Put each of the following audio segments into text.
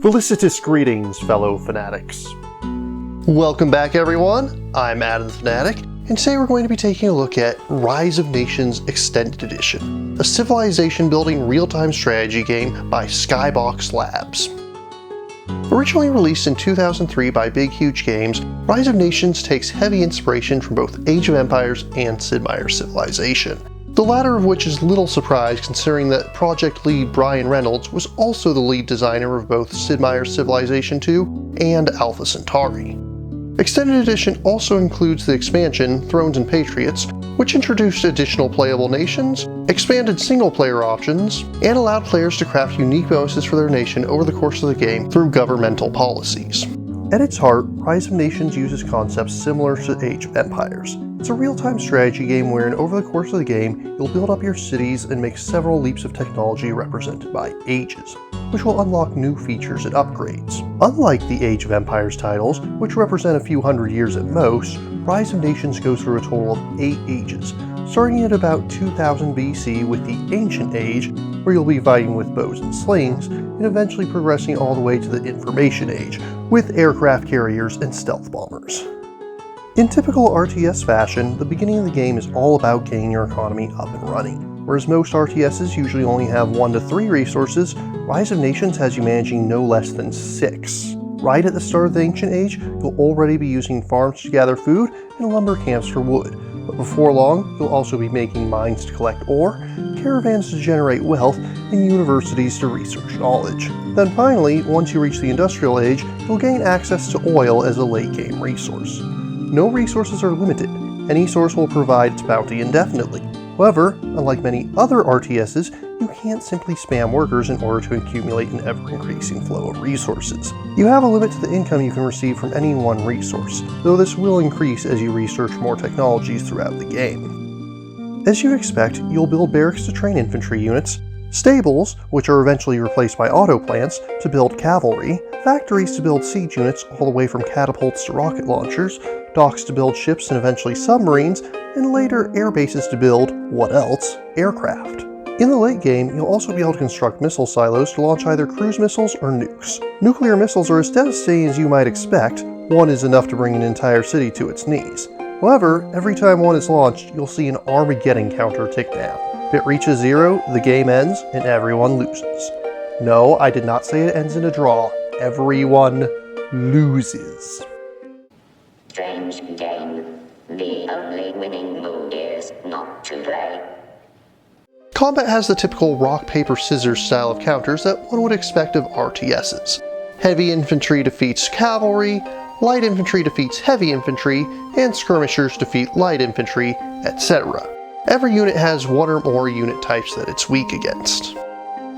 Felicitous greetings, fellow Fanatics. Welcome back, everyone. I'm Adam the Fanatic, and today we're going to be taking a look at Rise of Nations Extended Edition, a civilization-building real-time strategy game by SkyBox Labs. Originally released in 2003 by Big Huge Games, Rise of Nations takes heavy inspiration from both Age of Empires and Sid Meier's Civilization. The latter of which is little surprise considering that project lead Brian Reynolds was also the lead designer of both Sid Meier's Civilization 2 and Alpha Centauri. Extended Edition also includes the expansion Thrones and Patriots, which introduced additional playable nations, expanded single-player options, and allowed players to craft unique bonuses for their nation over the course of the game through governmental policies. At its heart, Rise of Nations uses concepts similar to Age of Empires. It's a real-time strategy game wherein over the course of the game, you'll build up your cities and make several leaps of technology represented by ages, which will unlock new features and upgrades. Unlike the Age of Empires titles, which represent a few hundred years at most, Rise of Nations goes through a total of 8 ages, starting at about 2000 BC with the Ancient Age, where you'll be fighting with bows and slings, and eventually progressing all the way to the Information Age, with aircraft carriers and stealth bombers. In typical RTS fashion, the beginning of the game is all about getting your economy up and running. Whereas most RTSs usually only have 1 to 3 resources, Rise of Nations has you managing no less than 6. Right at the start of the Ancient Age, you'll already be using farms to gather food and lumber camps for wood, but before long, you'll also be making mines to collect ore, caravans to generate wealth, and universities to research knowledge. Then finally, once you reach the Industrial Age, you'll gain access to oil as a late-game resource. No resources are limited. Any source will provide its bounty indefinitely. However, unlike many other RTSs, you can't simply spam workers in order to accumulate an ever-increasing flow of resources. You have a limit to the income you can receive from any one resource, though this will increase as you research more technologies throughout the game. As you'd expect, you'll build barracks to train infantry units, stables, which are eventually replaced by auto plants, to build cavalry, factories to build siege units all the way from catapults to rocket launchers, docks to build ships and eventually submarines, and later air bases to build, what else, aircraft. In the late game, you'll also be able to construct missile silos to launch either cruise missiles or nukes. Nuclear missiles are as devastating as you might expect. One is enough to bring an entire city to its knees. However, every time one is launched, you'll see an Armageddon counter tick down. If it reaches 0, the game ends and everyone loses. No, I did not say it ends in a draw. Everyone loses. Strange game. The only winning move is not to play. Combat has the typical rock, paper, scissors style of counters that one would expect of RTSs. Heavy infantry defeats cavalry, light infantry defeats heavy infantry, and skirmishers defeat light infantry, etc. Every unit has 1 or more unit types that it's weak against.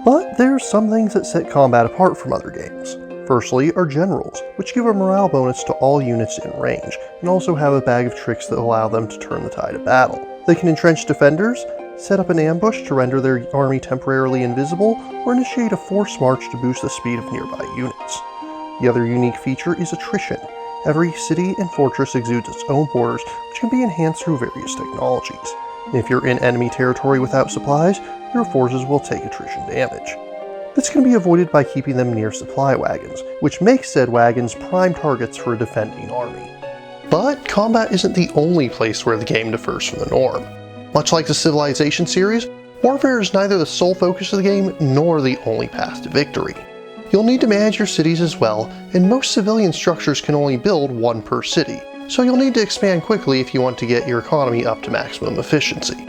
But there's some things that set combat apart from other games. Firstly are generals, which give a morale bonus to all units in range, and also have a bag of tricks that allow them to turn the tide of battle. They can entrench defenders, set up an ambush to render their army temporarily invisible, or initiate a forced march to boost the speed of nearby units. The other unique feature is attrition. Every city and fortress exudes its own borders, which can be enhanced through various technologies. And if you're in enemy territory without supplies, your forces will take attrition damage. This can be avoided by keeping them near supply wagons, which makes said wagons prime targets for a defending army. But combat isn't the only place where the game differs from the norm. Much like the Civilization series, warfare is neither the sole focus of the game nor the only path to victory. You'll need to manage your cities as well, and most civilian structures can only build 1 per city, so you'll need to expand quickly if you want to get your economy up to maximum efficiency.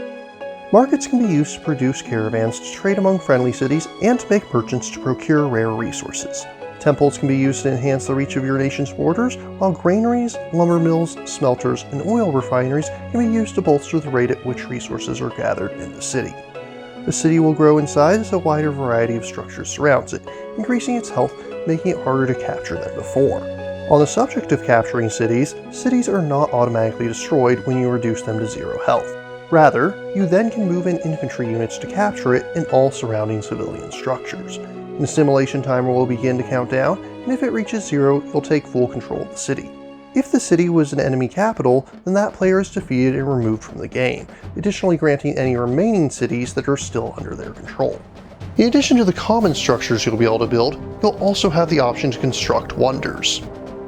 Markets can be used to produce caravans to trade among friendly cities and to make merchants to procure rare resources. Temples can be used to enhance the reach of your nation's borders, while granaries, lumber mills, smelters, and oil refineries can be used to bolster the rate at which resources are gathered in the city. The city will grow in size as a wider variety of structures surrounds it, increasing its health, making it harder to capture than before. On the subject of capturing cities, cities are not automatically destroyed when you reduce them to 0 health. Rather, you then can move in infantry units to capture it and all surrounding civilian structures. An assimilation timer will begin to count down, and if it reaches 0, you'll take full control of the city. If the city was an enemy capital, then that player is defeated and removed from the game, additionally granting any remaining cities that are still under their control. In addition to the common structures you'll be able to build, you'll also have the option to construct wonders.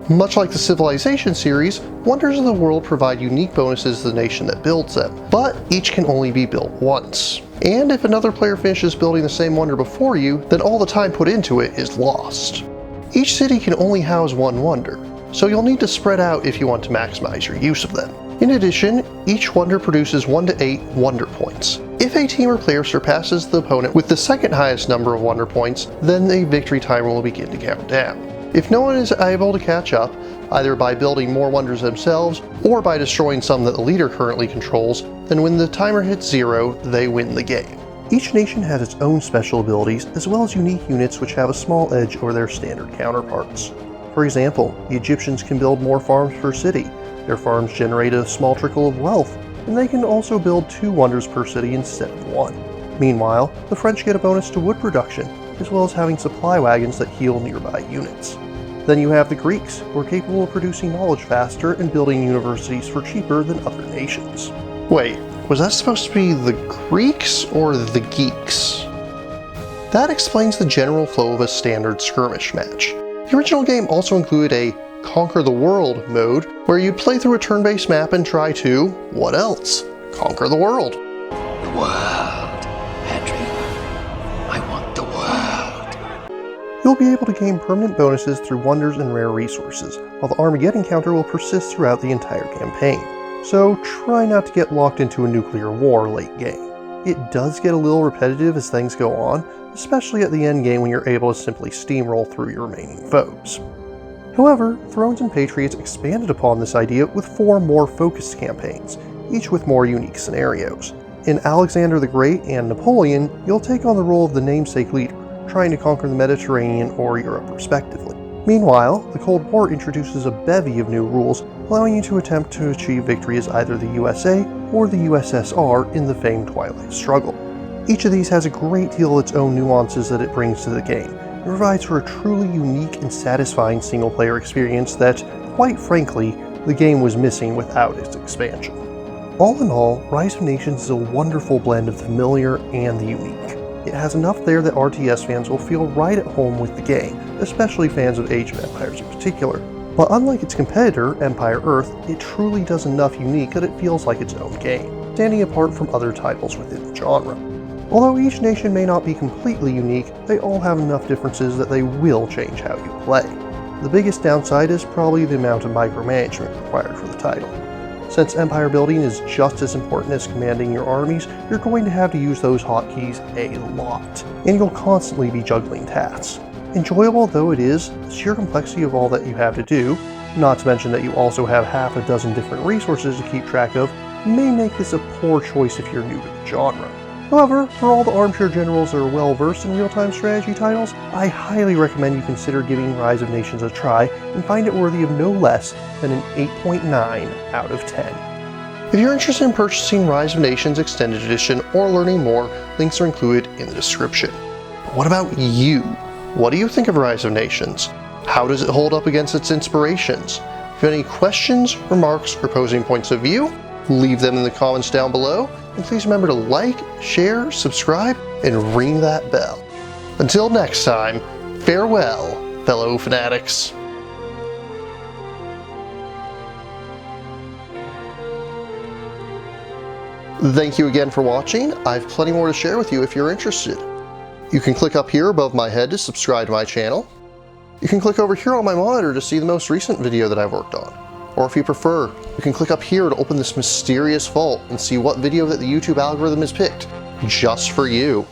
Much like the Civilization series, Wonders of the World provide unique bonuses to the nation that builds them, but each can only be built once. And if another player finishes building the same wonder before you, then all the time put into it is lost. Each city can only house one wonder, so you'll need to spread out if you want to maximize your use of them. In addition, each wonder produces 1 to 8 wonder points. If a team or player surpasses the opponent with the second highest number of wonder points, then a victory timer will begin to count down. If no one is able to catch up, either by building more wonders themselves or by destroying some that the leader currently controls, then when the timer hits 0, they win the game. Each nation has its own special abilities as well as unique units which have a small edge over their standard counterparts. For example, the Egyptians can build more farms per city. Their farms generate a small trickle of wealth, and they can also build 2 wonders per city instead of 1. Meanwhile, the French get a bonus to wood production, as well as having supply wagons that heal nearby units. Then you have the Greeks, who are capable of producing knowledge faster and building universities for cheaper than other nations. Wait, was that supposed to be the Greeks or the geeks? That explains the general flow of a standard skirmish match. The original game also included a Conquer the World mode, where you'd play through a turn-based map and try to, what else? Conquer the world. The world, Henry. I want the world. You'll be able to gain permanent bonuses through wonders and rare resources, while the Armageddon counter will persist throughout the entire campaign. So try not to get locked into a nuclear war late game. It does get a little repetitive as things go on, especially at the end game when you're able to simply steamroll through your remaining foes. However, Thrones and Patriots expanded upon this idea with 4 more focused campaigns, each with more unique scenarios. In Alexander the Great and Napoleon, you'll take on the role of the namesake leader, trying to conquer the Mediterranean or Europe respectively. Meanwhile, the Cold War introduces a bevy of new rules, allowing you to attempt to achieve victory as either the USA or the USSR in the famed Twilight Struggle. Each of these has a great deal of its own nuances that it brings to the game, and provides for a truly unique and satisfying single-player experience that, quite frankly, the game was missing without its expansion. All in all, Rise of Nations is a wonderful blend of the familiar and the unique. It has enough there that RTS fans will feel right at home with the game, especially fans of Age of Empires in particular. But unlike its competitor, Empire Earth, it truly does enough unique that it feels like its own game, standing apart from other titles within the genre. Although each nation may not be completely unique, they all have enough differences that they will change how you play. The biggest downside is probably the amount of micromanagement required for the title. Since empire building is just as important as commanding your armies, you're going to have to use those hotkeys a lot, and you'll constantly be juggling tasks. Enjoyable though it is, the sheer complexity of all that you have to do, not to mention that you also have half a dozen different resources to keep track of, may make this a poor choice if you're new to the genre. However, for all the armchair generals that are well versed in real-time strategy titles, I highly recommend you consider giving Rise of Nations a try and find it worthy of no less than an 8.9 out of 10. If you're interested in purchasing Rise of Nations Extended Edition or learning more, links are included in the description. But what about you? What do you think of Rise of Nations? How does it hold up against its inspirations? If you have any questions, remarks, or opposing points of view, leave them in the comments down below, and please remember to like, share, subscribe, and ring that bell. Until next time, farewell, fellow fanatics. Thank you again for watching. I have plenty more to share with you if you're interested. You can click up here above my head to subscribe to my channel. You can click over here on my monitor to see the most recent video that I've worked on. Or if you prefer, you can click up here to open this mysterious vault and see what video that the YouTube algorithm has picked just for you.